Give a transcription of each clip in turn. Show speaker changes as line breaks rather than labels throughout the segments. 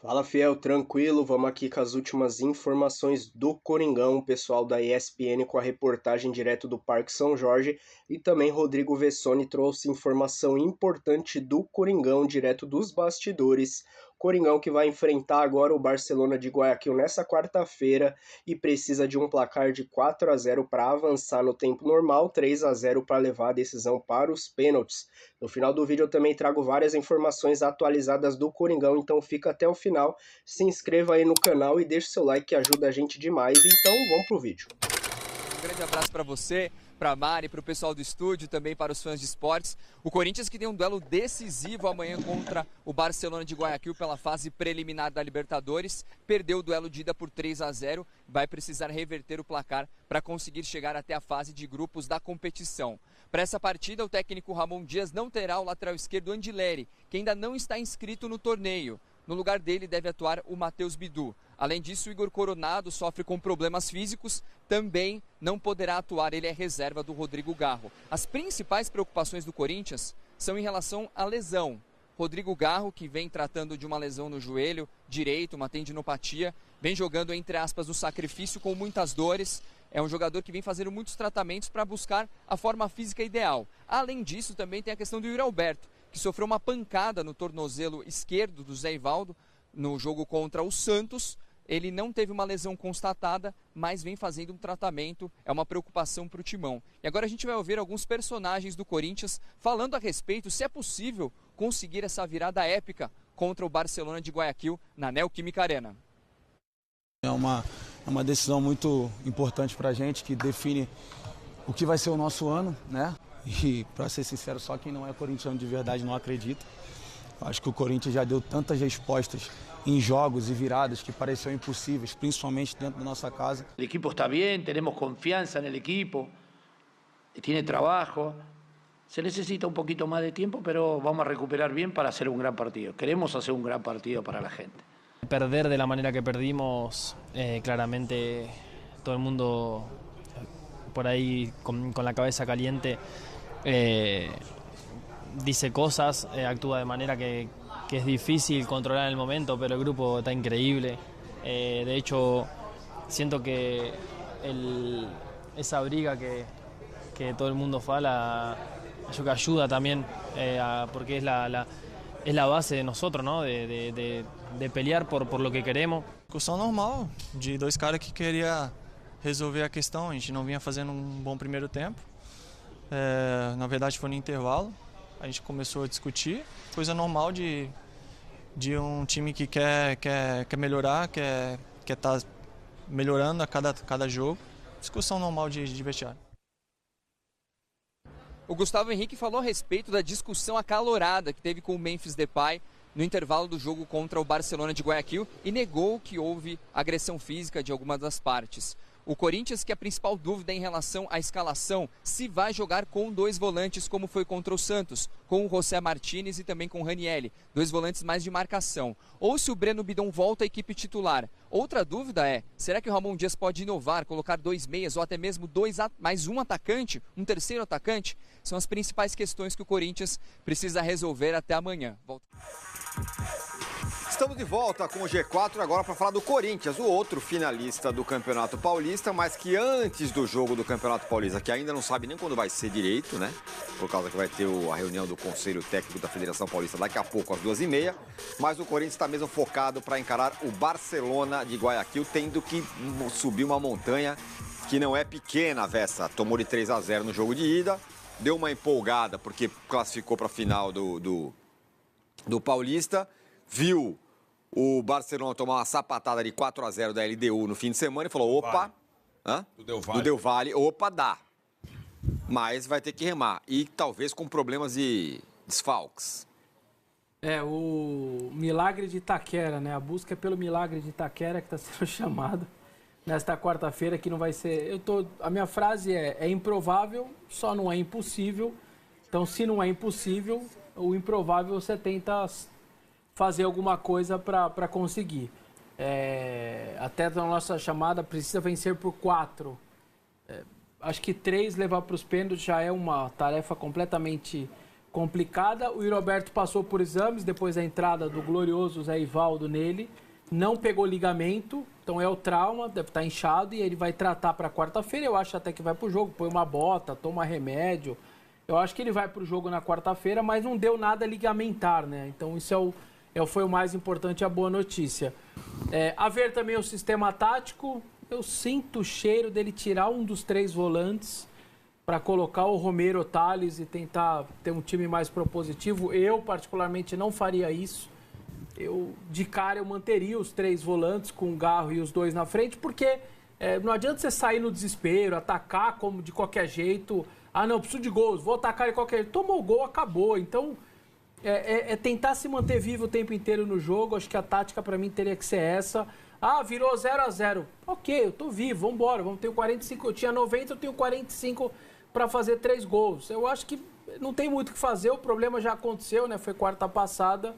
Fala, Fiel, tranquilo? Vamos aqui com as últimas informações do Coringão, o pessoal da ESPN com a reportagem direto do Parque São Jorge e também Rodrigo Vessoni trouxe informação importante do Coringão, direto dos bastidores. Coringão que vai enfrentar agora o Barcelona de Guayaquil nessa quarta-feira e precisa de um placar de 4-0 para avançar no tempo normal, 3-0 para levar a decisão para os pênaltis. No final do vídeo eu também trago várias informações atualizadas do Coringão, então fica até o final, se inscreva aí no canal e deixe seu like que ajuda a gente demais. Então vamos pro vídeo.
Um grande abraço para você, para a Mari, para o pessoal do estúdio, também para os fãs de esportes. O Corinthians que tem um duelo decisivo amanhã contra o Barcelona de Guayaquil pela fase preliminar da Libertadores. Perdeu o duelo de ida por 3-0, vai precisar reverter o placar para conseguir chegar até a fase de grupos da competição. Para essa partida, o técnico Ramon Dias não terá o lateral esquerdo Andileri, que ainda não está inscrito no torneio. No lugar dele deve atuar o Matheus Bidu. Além disso, o Igor Coronado sofre com problemas físicos, também não poderá atuar, ele é reserva do Rodrigo Garro. As principais preocupações do Corinthians são em relação à lesão. Rodrigo Garro, que vem tratando de uma lesão no joelho direito, uma tendinopatia, vem jogando, entre aspas, no sacrifício com muitas dores. É um jogador que vem fazendo muitos tratamentos para buscar a forma física ideal. Além disso, também tem a questão do Yuri Alberto, que sofreu uma pancada no tornozelo esquerdo do Zé Ivaldo no jogo contra o Santos. Ele não teve uma lesão constatada, mas vem fazendo um tratamento, é uma preocupação para o Timão. E agora a gente vai ouvir alguns personagens do Corinthians falando a respeito se é possível conseguir essa virada épica contra o Barcelona de Guayaquil na Neoquímica Arena.
É uma decisão muito importante para a gente, que define o que vai ser o nosso ano, né? E, para ser sincero, só quem não é corintiano de verdade não acredita. Acho que o Corinthians já deu tantas respostas em jogos e viradas que pareciam impossíveis, principalmente dentro da nossa casa.
O equipo está bem, temos confiança no equipo, tem trabalho. Se necessita um pouquinho mais de tempo, mas vamos recuperar bem para fazer um grande partido. Queremos fazer um grande partido para a gente.
Perder de la manera que perdimos, claramente todo el mundo por ahí con la cabeza caliente dice cosas, actúa de manera que es difícil controlar en el momento, pero el grupo está increíble. De hecho, siento que esa briga que todo el mundo fala, yo que ayuda también, porque es la base de nosotros, ¿no? De pelear por lo que queremos.
Discussão normal de dois caras que queria resolver a questão. A gente não vinha fazendo um bom primeiro tempo. Na verdade foi no intervalo. A gente começou a discutir. Coisa normal de um time que quer melhorar, quer estar melhorando a cada jogo. Discussão normal de vestiário.
O Gustavo Henrique falou a respeito da discussão acalorada que teve com o Memphis Depay no intervalo do jogo contra o Barcelona de Guayaquil e negou que houve agressão física de algumas das partes. O Corinthians, que a principal dúvida em relação à escalação, se vai jogar com dois volantes como foi contra o Santos, com o José Martínez e também com o Ranieri, dois volantes mais de marcação, ou se o Breno Bidon volta à equipe titular. Outra dúvida é, será que o Ramon Dias pode inovar, colocar dois meias ou até mesmo mais um atacante, um terceiro atacante? São as principais questões que o Corinthians precisa resolver até amanhã.
Estamos de volta com o G4 agora para falar do Corinthians, o outro finalista do Campeonato Paulista, mas que antes do jogo do Campeonato Paulista, que ainda não sabe nem quando vai ser direito, né? Por causa que vai ter a reunião do Conselho Técnico da Federação Paulista daqui a pouco, às 2h30. Mas o Corinthians está mesmo focado para encarar o Barcelona de Guayaquil, tendo que subir uma montanha que não é pequena, Vessa. Tomou de 3-0 no jogo de ida, deu uma empolgada porque classificou para a final do Paulista, viu o Barcelona tomar uma sapatada de 4-0 da LDU no fim de semana e falou, opa, do Del Valle, opa, dá. Mas vai ter que remar. E talvez com problemas de desfalques.
O milagre de Itaquera, né? A busca é pelo milagre de Itaquera que está sendo chamado nesta quarta-feira, que não vai ser... A minha frase é improvável, só não é impossível. Então, se não é impossível, o improvável você tenta fazer alguma coisa para conseguir. Até na nossa chamada precisa vencer por 4. Acho que 3 levar para os pênaltis já é uma tarefa completamente complicada. O Roberto passou por exames depois da entrada do glorioso Zé Ivaldo nele. Não pegou ligamento, então é o trauma, deve estar inchado e ele vai tratar para quarta-feira. Eu acho até que vai para o jogo, põe uma bota, toma remédio. Eu acho que ele vai para o jogo na quarta-feira, mas não deu nada ligamentar, né? Então isso foi o mais importante, a boa notícia. A ver também o sistema tático, eu sinto o cheiro dele tirar um dos 3 volantes para colocar o Romero Tales e tentar ter um time mais propositivo. Eu, particularmente, não faria isso. De cara, eu manteria os 3 volantes com o Garro e os 2 na frente, porque não adianta você sair no desespero, atacar como de qualquer jeito. Ah, não, preciso de gols, vou atacar de qualquer jeito. Tomou o gol, acabou. Então, tentar se manter vivo o tempo inteiro no jogo. Acho que a tática, para mim, teria que ser essa. Ah, virou 0-0. Ok, eu tô vivo, vamos embora. Tenho 45, eu tinha 90, eu tenho 45 para fazer 3 gols. Eu acho que não tem muito o que fazer, o problema já aconteceu, né? Foi quarta passada.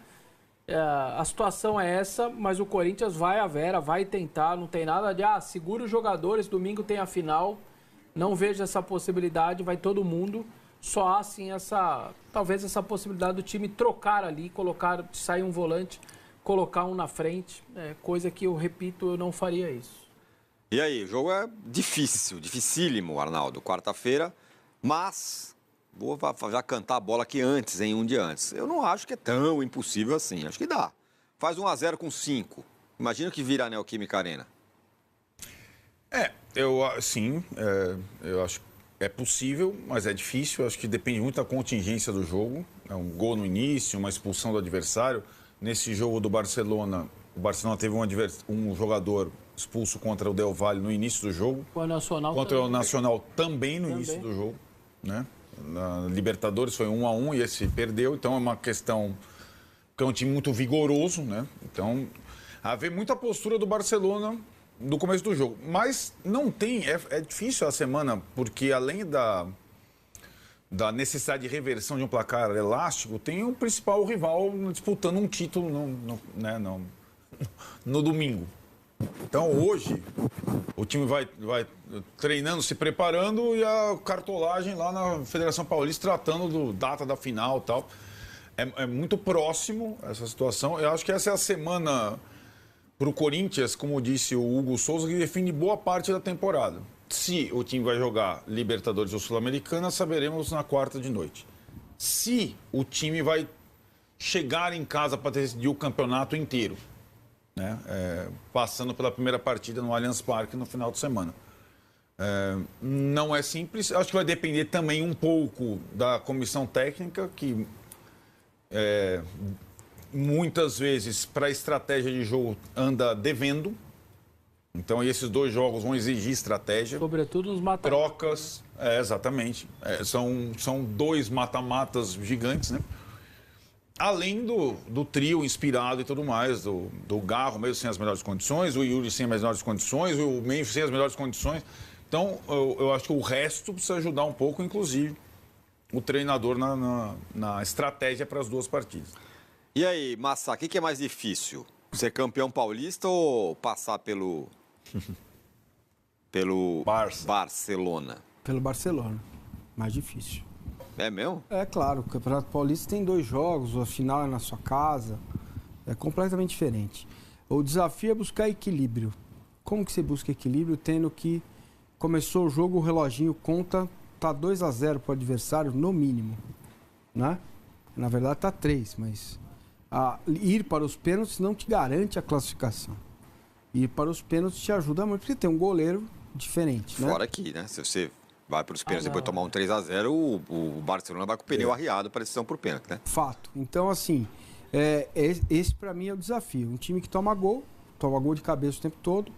A situação é essa, mas o Corinthians vai à Vera, vai tentar, não tem nada de segura os jogadores, domingo tem a final, não vejo essa possibilidade, vai todo mundo, só há assim talvez essa possibilidade do time trocar ali, sair um volante, colocar um na frente, coisa que eu repito, eu não faria isso.
E aí, o jogo é dificílimo, Arnaldo, quarta-feira, mas... Vou já cantar a bola aqui antes, um dia antes. Eu não acho que é tão impossível assim. Acho que dá. Faz 1-0 com 5. Imagina que vira a Neoquímica Arena.
Eu acho que é possível, mas é difícil. Acho que depende muito da contingência do jogo. É um gol no início, uma expulsão do adversário. Nesse jogo do Barcelona, o Barcelona teve um jogador expulso contra o Del Valle no início do jogo.
O Nacional
contra o Nacional também no início do jogo, né? Na Libertadores foi 1-1 e esse perdeu, então é uma questão que é um time muito vigoroso, né? Então, haver muita postura do Barcelona no começo do jogo. Mas não tem, é difícil a semana, porque além da necessidade de reversão de um placar elástico, tem o principal rival disputando um título no domingo. Então, hoje, o time vai treinando, se preparando e a cartolagem lá na Federação Paulista tratando data da final e tal. É muito próximo essa situação. Eu acho que essa é a semana para o Corinthians, como disse o Hugo Souza, que define boa parte da temporada. Se o time vai jogar Libertadores ou Sul-Americana, saberemos na quarta de noite. Se o time vai chegar em casa para decidir o campeonato inteiro, né? Passando pela primeira partida no Allianz Parque no final de semana. Não é simples. Acho que vai depender também um pouco da comissão técnica, que muitas vezes, para a estratégia de jogo, anda devendo. Então, esses 2 jogos vão exigir estratégia.
Sobretudo os mata-matas.
Trocas, exatamente. São 2 mata-matas gigantes, né? Além do trio inspirado e tudo mais, do Garro mesmo sem as melhores condições, o Yuri sem as melhores condições, o Memphis sem as melhores condições. Então, eu acho que o resto precisa ajudar um pouco, inclusive o treinador na estratégia para as 2 partidas.
E aí, Massa, o que é mais difícil? Ser campeão paulista ou passar pelo Barcelona?
Pelo Barcelona, mais difícil.
É mesmo?
É claro, o Campeonato Paulista tem 2 jogos, a final é na sua casa, é completamente diferente. O desafio é buscar equilíbrio. Como que você busca equilíbrio tendo que começou o jogo, o reloginho conta, tá 2-0 para o adversário no mínimo, né? Na verdade tá 3, mas ir para os pênaltis não te garante a classificação. Ir para os pênaltis te ajuda muito, porque tem um goleiro diferente, né?
Fora aqui, né? Se você vai para os pênaltis e depois tomar um 3-0, o Barcelona vai com o pneu arriado para decisão por pênalti, né?
Fato. Então, assim, esse para mim é o desafio. Um time que toma gol de cabeça o tempo todo,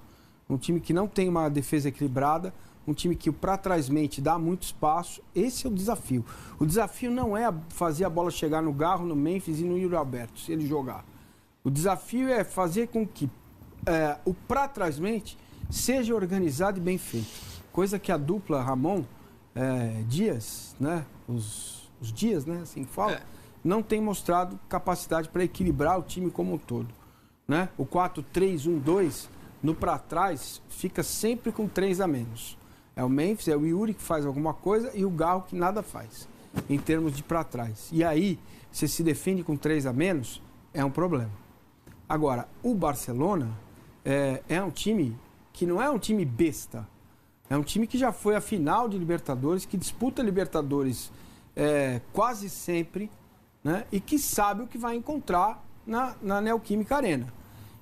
um time que não tem uma defesa equilibrada, um time que para trásmente dá muito espaço. Esse é o desafio. O desafio não é fazer a bola chegar no Garro, no Memphis e no Yuri Alberto, se ele jogar. O desafio é fazer com que o para trásmente seja organizado e bem feito. Coisa que a dupla Ramon Dias, né? Os Dias, né? Assim que fala, não tem mostrado capacidade para equilibrar o time como um todo, né? O 4-3-1-2 no para trás fica sempre com 3 a menos. É o Memphis, é o Yuri que faz alguma coisa e o Garro que nada faz. em termos de para trás. E aí, você se defende com 3 a menos, é um problema. Agora, o Barcelona é um time que não é um time besta. É um time que já foi à final de Libertadores, que disputa Libertadores quase sempre, né? E que sabe o que vai encontrar na Neoquímica Arena.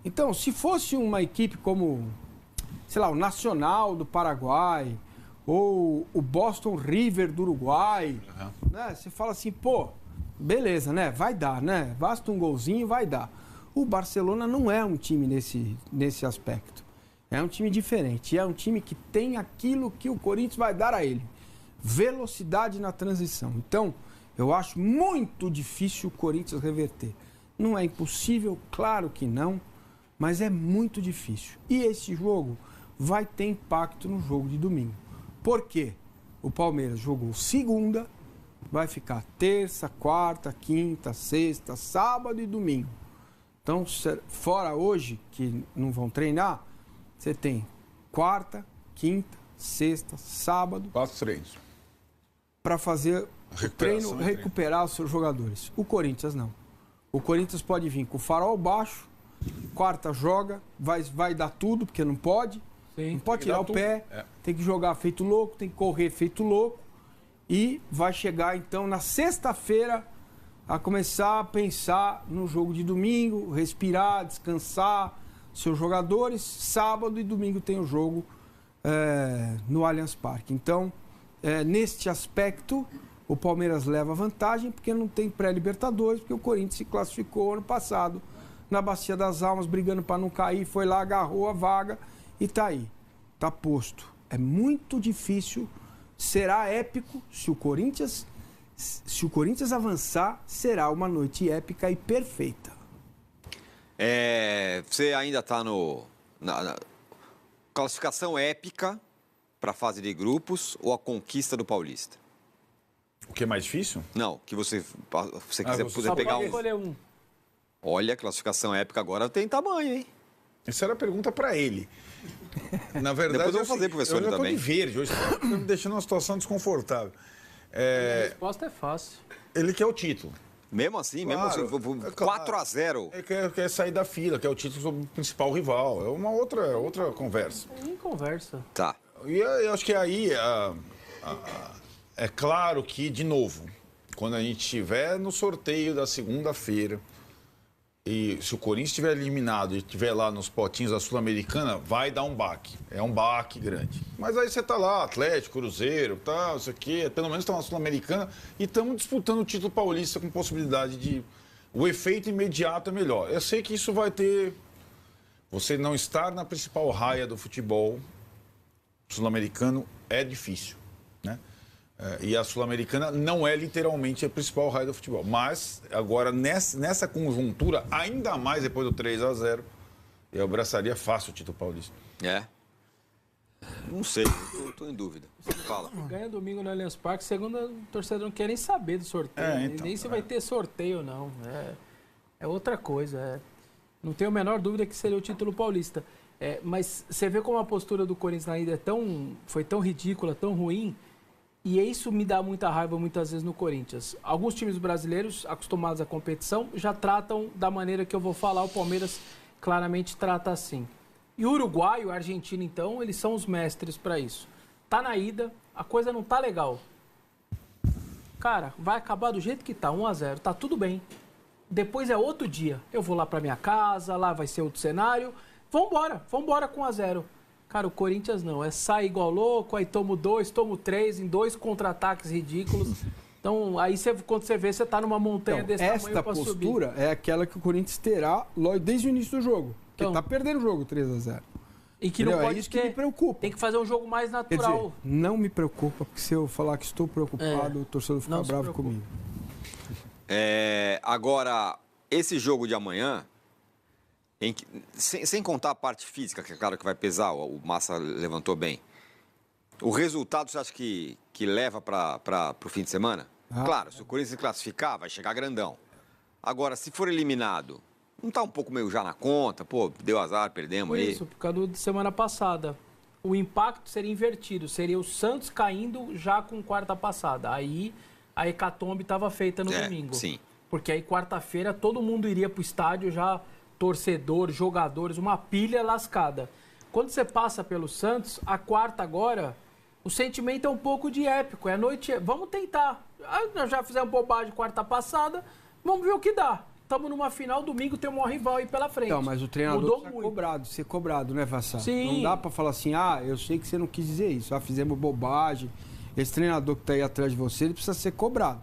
Então, se fosse uma equipe como, sei lá, o Nacional do Paraguai ou o Boston River do Uruguai, né? Você fala assim, pô, beleza, né? Vai dar, né? Basta um golzinho, vai dar. O Barcelona não é um time nesse aspecto. É um time diferente. É um time que tem aquilo que o Corinthians vai dar a ele. Velocidade na transição. Então, eu acho muito difícil o Corinthians reverter. Não é impossível, claro que não, mas é muito difícil. E esse jogo vai ter impacto no jogo de domingo. Por quê? O Palmeiras jogou segunda, vai ficar terça, quarta, quinta, sexta, sábado e domingo. Então, fora hoje, que não vão treinar, você tem quarta, quinta, sexta, sábado.
4 treinos.
Para fazer o treino, recuperar os seus jogadores. O Corinthians não. O Corinthians pode vir com o farol baixo, quarta joga, vai dar tudo, porque não pode. Sim, não pode tirar o pé, tem que jogar feito louco, tem que correr feito louco. E vai chegar, então, na sexta-feira, a começar a pensar no jogo de domingo, respirar, descansar seus jogadores. Sábado e domingo tem o jogo no Allianz Parque. Então, neste aspecto, o Palmeiras leva vantagem porque não tem pré-Libertadores, porque o Corinthians se classificou ano passado na Bacia das Almas, brigando para não cair, foi lá, agarrou a vaga e está aí. Está posto. É muito difícil, será épico se o Corinthians avançar, será uma noite épica e perfeita.
Você ainda está na classificação épica para a fase de grupos ou a conquista do Paulista?
O que é mais difícil?
Não, que você quiser puder pegar um.
Escolher um.
Olha, a classificação épica agora tem tamanho, hein?
Essa era a pergunta para ele. Na verdade,
depois eu vou fazer, professor,
eu
também.
Eu estou de verde hoje, está me deixando numa situação desconfortável.
A resposta é fácil.
Ele quer o título.
Mesmo assim,
Claro,
mesmo assim, 4
claro.
a 0.
Ele quer sair da fila, quer o título sobre o principal rival. É uma outra conversa.
Nem conversa.
Tá.
E eu acho que aí é claro que, de novo, quando a gente estiver no sorteio da segunda-feira e se o Corinthians estiver eliminado e estiver lá nos potinhos da Sul-Americana, vai dar um baque. É um baque grande. Mas aí você tá lá, Atlético, Cruzeiro, tal, isso aqui, pelo menos está na Sul-Americana e estamos disputando o título paulista com possibilidade de... O efeito imediato é melhor. Eu sei que isso vai ter... Você não estar na principal raia do futebol sul-americano é difícil, né? E a Sul-Americana não é literalmente a principal raia do futebol. Mas, agora, nessa conjuntura, ainda mais depois do 3 a 0, eu abraçaria fácil o título paulista.
Não sei, estou em dúvida. Fala.
Ganha domingo no Allianz Parque, segunda, o torcedor não quer nem saber do sorteio.
Então,
nem se vai ter sorteio ou não. É outra coisa. Não tenho a menor dúvida que seria o título paulista. Mas você vê como a postura do Corinthians na ida foi tão ridícula, tão ruim. E isso me dá muita raiva muitas vezes no Corinthians. Alguns times brasileiros, acostumados à competição, já tratam da maneira que eu vou falar. O Palmeiras claramente trata assim. E o Uruguai, o argentino, então, eles são os mestres para isso. Tá na ida, a coisa não tá legal. Cara, vai acabar do jeito que tá, 1 a 0, tá tudo bem. Depois é outro dia. Eu vou lá para minha casa, lá vai ser outro cenário. Vambora com 1 a 0. Cara, o Corinthians não. Sai igual louco, aí tomo 2, tomo 3, em 2 contra-ataques ridículos. Então, aí quando você vê, você tá numa montanha desse tamanho pra subir.
Esta postura é aquela que o Corinthians terá desde o início do jogo. Porque tá perdendo o jogo 3 a 0.
E que não pode
isso que me preocupa.
Tem que fazer um jogo mais natural.
Quer dizer, não me preocupa, porque se eu falar que estou preocupado, o torcedor fica bravo comigo.
Agora, esse jogo de amanhã... Sem contar a parte física, que é claro que vai pesar, o Massa levantou bem. O resultado você acha que leva para o fim de semana? Claro, se o Corinthians se classificar, vai chegar grandão. Agora, se for eliminado, não está um pouco meio já na conta? Pô, deu azar, perdemos aí.
Isso, por causa da semana passada. O impacto seria invertido, seria o Santos caindo já com quarta passada. Aí a hecatombe estava feita no domingo.
Sim.
Porque aí quarta-feira todo mundo iria pro estádio já, torcedor, jogadores, uma pilha lascada. Quando você passa pelo Santos, a quarta agora, o sentimento é um pouco de épico. É noite, vamos tentar. Nós já fizemos bobagem quarta passada, vamos ver o que dá. Estamos numa final, domingo tem um maior rival aí pela frente.
Então, mas o treinador
mudou
precisa
muito.
ser cobrado, né, Vassar?
Sim.
Não dá pra falar assim, eu sei que você não quis dizer isso, fizemos bobagem. Esse treinador que tá aí atrás de você, ele precisa ser cobrado.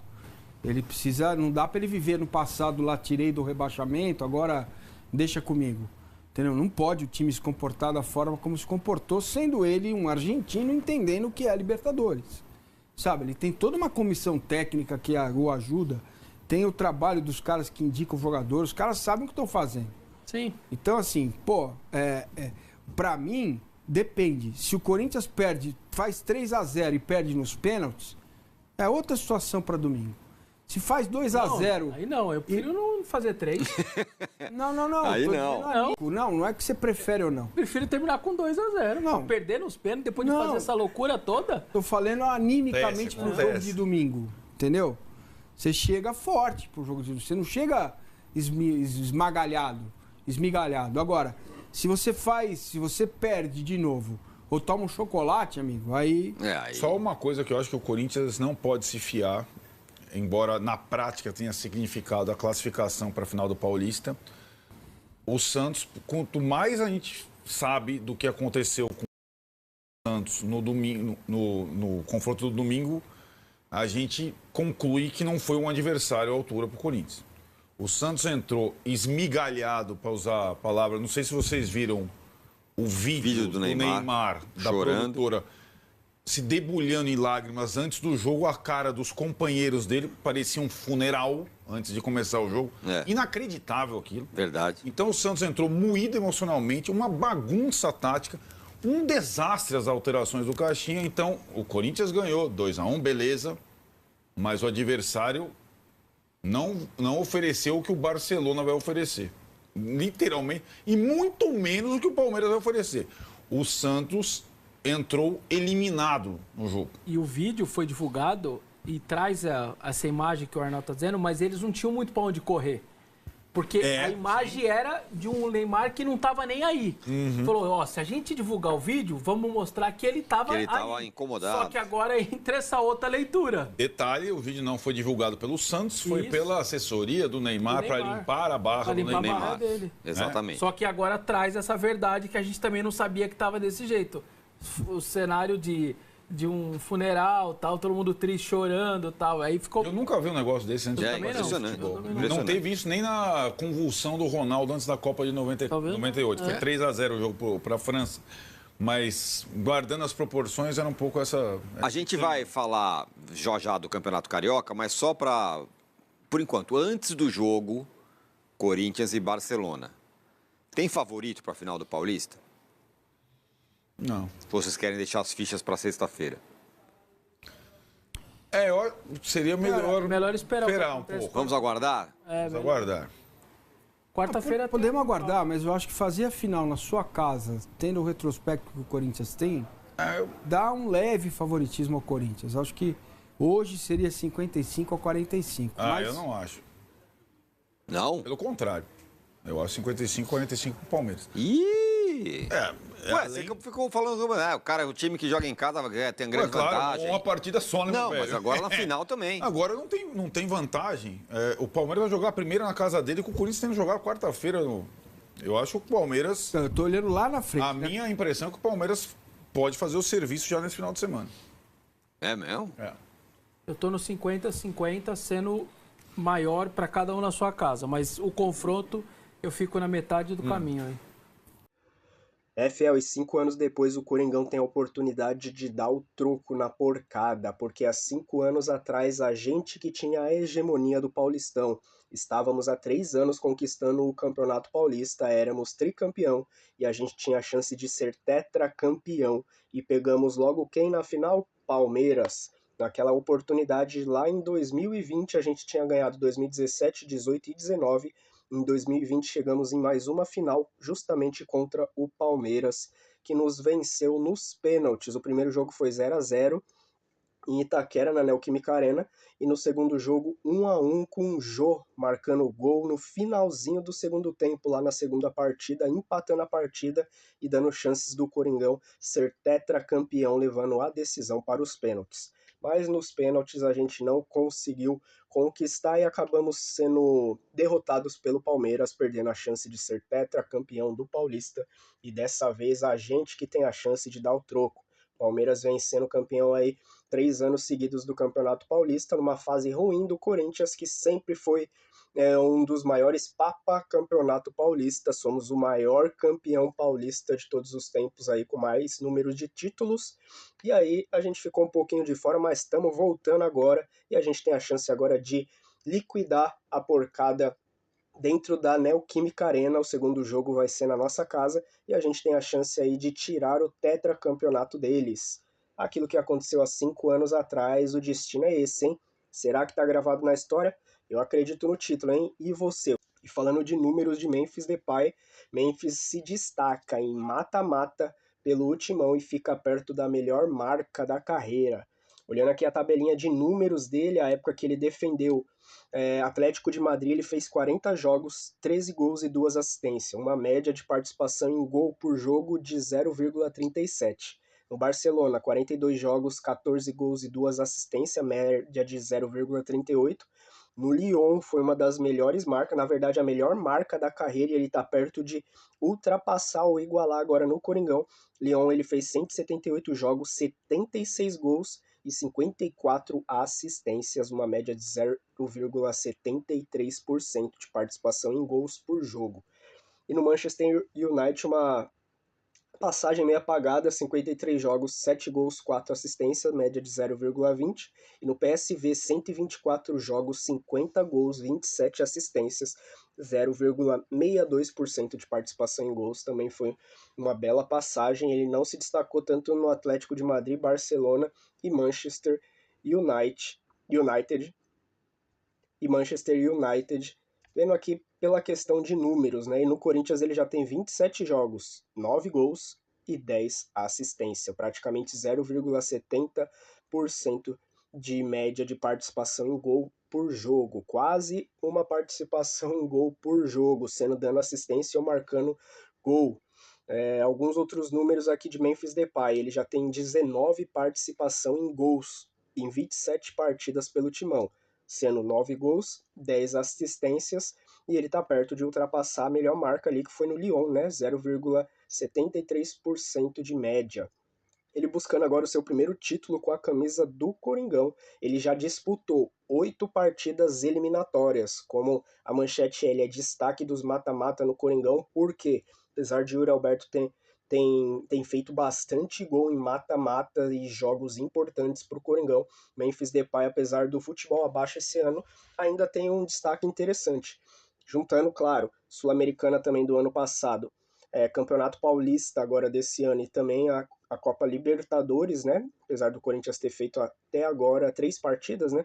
Ele precisa, não dá pra ele viver no passado lá, tirei do rebaixamento, agora deixa comigo. Entendeu? Não pode o time se comportar da forma como se comportou, sendo ele um argentino entendendo o que é a Libertadores. Sabe, ele tem toda uma comissão técnica que o ajuda, tem o trabalho dos caras que indicam o jogador, os caras sabem o que estão fazendo.
Sim.
Então, assim, pra mim, depende. Se o Corinthians faz 3-0 e perde nos pênaltis, é outra situação para domingo. Se faz 2-0...
Aí não, eu prefiro não fazer 3.
Não.
Aí não.
Não é que você prefere ou não.
Prefiro terminar com 2-0.
Não.
Perder nos pênaltis depois de
Não.
fazer essa loucura toda.
Tô falando animicamente pro jogo de domingo, entendeu? Você chega forte pro jogo de domingo. Você não chega esmigalhado. Agora, se você perde de novo ou toma um chocolate, amigo, aí...
Só uma coisa que eu acho que o Corinthians não pode se fiar, embora na prática tenha significado a classificação para a final do Paulista. O Santos, quanto mais a gente sabe do que aconteceu com o Santos no domingo, no confronto do domingo, a gente conclui que não foi um adversário à altura para o Corinthians. O Santos entrou esmigalhado, para usar a palavra, não sei se vocês viram o vídeo do Neymar da produtora, se debulhando em lágrimas antes do jogo. A cara dos companheiros dele parecia um funeral antes de começar o jogo. Inacreditável aquilo.
Verdade.
Então o Santos entrou moído emocionalmente, uma bagunça tática, um desastre as alterações do Caixinha. Então o Corinthians ganhou 2-1, beleza, mas o adversário não ofereceu o que o Barcelona vai oferecer. Literalmente, e muito menos o que o Palmeiras vai oferecer. O Santos entrou eliminado no jogo.
E o vídeo foi divulgado e traz essa imagem que o Arnaldo está dizendo, mas eles não tinham muito para onde correr. Porque a imagem era de um Neymar que não estava nem aí. Falou, se a gente divulgar o vídeo, vamos mostrar que ele estava aí.
Que ele estava incomodado.
Só que agora entra essa outra leitura.
Detalhe, o vídeo não foi divulgado pelo Santos, foi pela assessoria do Neymar para limpar a barra do Neymar.
A barra dele.
Exatamente.
Só que agora traz essa verdade que a gente também não sabia que estava desse jeito. O cenário de um funeral, tal, todo mundo triste, chorando, tal. Aí ficou...
Eu nunca vi um negócio desse antes.
Impressionante.
Não teve isso nem na convulsão do Ronaldo antes da Copa de 98. Foi 3-0 o jogo para a França. Mas, guardando as proporções, era um pouco essa...
A gente vai falar já do Campeonato Carioca, mas só para... Por enquanto, antes do jogo, Corinthians e Barcelona. Tem favorito para a final do Paulista?
Não.
Vocês querem deixar as fichas para sexta-feira?
Seria melhor
esperar
um pouco.
Vamos aguardar?
Vamos aguardar.
Quarta-feira
podemos aguardar, mas eu acho que fazer a final na sua casa, tendo o retrospecto que o Corinthians tem, dá um leve favoritismo ao Corinthians. Eu acho que hoje seria 55-45.
Eu não acho.
Não?
Pelo contrário. Eu acho 55-45 pro Palmeiras.
Você ficou falando, o time que joga em casa tem grande vantagem.
Uma partida só, né,
Não,
meu velho?
mas agora na final também.
Agora não tem vantagem. O Palmeiras vai jogar a primeira na casa dele, com o Corinthians tendo que jogar quarta-feira. Eu acho que o Palmeiras...
Eu tô olhando lá na frente.
Minha impressão é que o Palmeiras pode fazer o serviço já nesse final de semana.
É mesmo?
Eu tô no 50-50, sendo maior para cada um na sua casa. Mas o confronto, eu fico na metade do caminho aí.
Fiel, e 5 anos depois o Coringão tem a oportunidade de dar o troco na porcada, porque há 5 anos atrás a gente que tinha a hegemonia do Paulistão. Estávamos há 3 anos conquistando o Campeonato Paulista, éramos tricampeão e a gente tinha a chance de ser tetracampeão. E pegamos logo quem na final? Palmeiras. Naquela oportunidade lá em 2020 a gente tinha ganhado 2017, 18 e 19. Em 2020 chegamos em mais uma final justamente contra o Palmeiras, que nos venceu nos pênaltis. O primeiro jogo foi 0-0, em Itaquera, na Neoquímica Arena, e no segundo jogo 1-1 com o Jô marcando o gol no finalzinho do segundo tempo, lá na segunda partida, empatando a partida e dando chances do Coringão ser tetracampeão, levando a decisão para os pênaltis. Mas nos pênaltis a gente não conseguiu conquistar e acabamos sendo derrotados pelo Palmeiras, perdendo a chance de ser tetracampeão do Paulista, e dessa vez a gente que tem a chance de dar o troco. Palmeiras vem sendo campeão aí 3 anos seguidos do Campeonato Paulista, numa fase ruim do Corinthians, que sempre foi um dos maiores campeonato paulista. Somos o maior campeão paulista de todos os tempos, aí com mais número de títulos. E aí a gente ficou um pouquinho de fora, mas estamos voltando agora, e a gente tem a chance agora de liquidar a porcada dentro da Neoquímica Arena. O segundo jogo vai ser na nossa casa e a gente tem a chance aí de tirar o tetracampeonato deles. Aquilo que aconteceu há 5 anos atrás, o destino é esse, hein? Será que tá gravado na história? Eu acredito no título, hein? E você? E falando de números de Memphis Depay, Memphis se destaca em mata-mata pelo ultimão e fica perto da melhor marca da carreira. Olhando aqui a tabelinha de números dele, a época que ele defendeu Atlético de Madrid, ele fez 40 jogos, 13 gols e 2 assistências, uma média de participação em gol por jogo de 0,37. No Barcelona, 42 jogos, 14 gols e 2 assistências, média de 0,38. No Lyon foi uma das melhores marcas, na verdade a melhor marca da carreira, e ele está perto de ultrapassar ou igualar agora no Coringão. Lyon ele fez 178 jogos, 76 gols e 54 assistências, uma média de 0,73% de participação em gols por jogo. E no Manchester United, uma passagem meio apagada, 53 jogos, 7 gols, 4 assistências, média de 0,20. E no PSV, 124 jogos, 50 gols, 27 assistências, 0,62% de participação em gols. Também foi uma bela passagem. Ele não se destacou tanto no Atlético de Madrid, Barcelona e Manchester United. Vendo aqui pela questão de números, né? E no Corinthians ele já tem 27 jogos, 9 gols e 10 assistências, praticamente 0,70% de média de participação em gol por jogo, quase uma participação em gol por jogo, sendo dando assistência ou marcando gol. Alguns outros números aqui de Memphis Depay, ele já tem 19 participação em gols em 27 partidas pelo Timão, sendo 9 gols, 10 assistências, e ele está perto de ultrapassar a melhor marca ali, que foi no Lyon, né? 0,73% de média. Ele buscando agora o seu primeiro título com a camisa do Coringão. Ele já disputou 8 partidas eliminatórias, como a manchete ele é destaque dos mata-mata no Coringão, porque apesar de Yuri Alberto tem feito bastante gol em mata-mata e jogos importantes para o Coringão, Memphis Depay, apesar do futebol abaixo esse ano, ainda tem um destaque interessante. Juntando, claro, Sul-Americana também do ano passado, Campeonato Paulista agora desse ano e também a Copa Libertadores, né? Apesar do Corinthians ter feito até agora 3 partidas, né?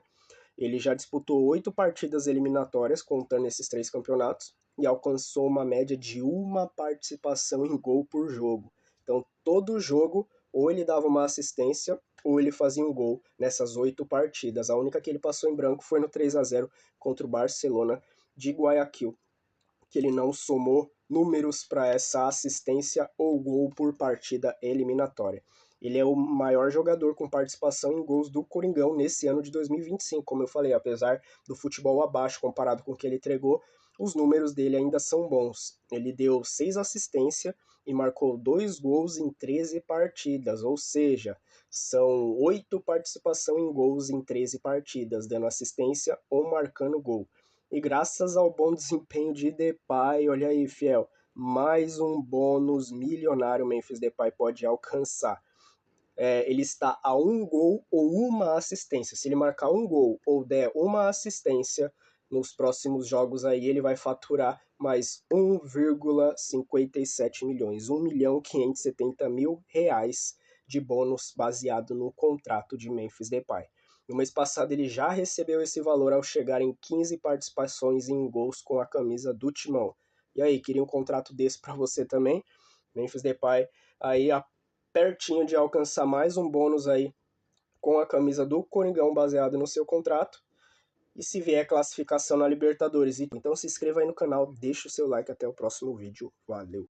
Ele já disputou 8 partidas eliminatórias, contando esses 3 campeonatos, e alcançou uma média de uma participação em gol por jogo. Então, todo jogo, ou ele dava uma assistência, ou ele fazia um gol nessas 8 partidas. A única que ele passou em branco foi no 3-0 contra o Barcelona de Guayaquil, que ele não somou números para essa assistência ou gol por partida eliminatória. Ele é o maior jogador com participação em gols do Coringão nesse ano de 2025, como eu falei, apesar do futebol abaixo comparado com o que ele entregou, os números dele ainda são bons. Ele deu 6 assistências e marcou 2 gols em 13 partidas, ou seja, são 8 participação em gols em 13 partidas, dando assistência ou marcando gol. E graças ao bom desempenho de Depay, olha aí, fiel, mais um bônus milionário Memphis Depay pode alcançar. Ele está a 1 gol ou uma assistência. Se ele marcar 1 gol ou der uma assistência nos próximos jogos aí, ele vai faturar mais 1,57 milhões, R$1.570.000 de bônus baseado no contrato de Memphis Depay. No mês passado ele já recebeu esse valor ao chegar em 15 participações em gols com a camisa do Timão. E aí, queria um contrato desse para você também? Memphis Depay aí pertinho de alcançar mais um bônus aí com a camisa do Coringão baseado no seu contrato. E se vier classificação na Libertadores. Então se inscreva aí no canal, deixa o seu like, até o próximo vídeo. Valeu!